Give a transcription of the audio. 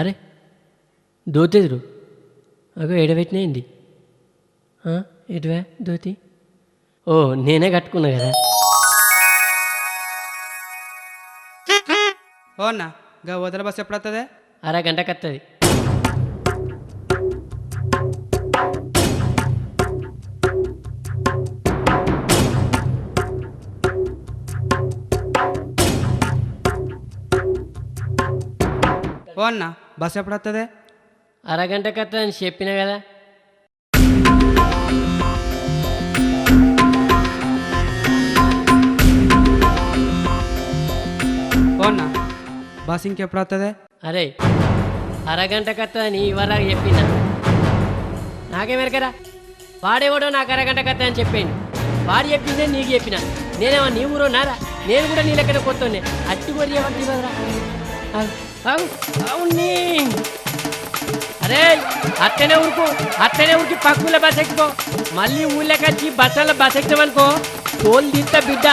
అరే దోతెదురు అగో ఎడబెట్టినాయింది ఎటువే దోతి ఓ నేనే కట్టుకున్నా కదా. ఓ అన్న గా వదల బస్ ఎప్పుడు వస్తుంది? అరగంటకి వస్తుంది. ఓ అన్న బస్ ఎప్పుడు వస్తుంది? అరగంటకి వస్తుంది అని చెప్పిన కదా. ఓ అన్న బస్ ఇంకెప్పుడు వస్తుంది? అరే అరగంటకి వస్తుందని ఇవరాగా చెప్పిన నాకేమెరు కదా. వాడేవాడో నాకు అరగంటకి వస్తుంది అని చెప్పాను. వాడు చెప్పిందే నీకు చెప్పిన. నేనేమో నీ ఊరో నారా? నేను కూడా నీ లెక్కన కొత్తనే అట్టి కొరి ఏమంటే బదరా. అవునీ అరే అట్టనే ఊరికి పక్కుల బస్ ఎక్కిపో. మళ్ళీ ఊళ్ళోకి వచ్చి బస్సులో బస్ ఎక్కినామనుకో తోలు తీస్తా బిడ్డ.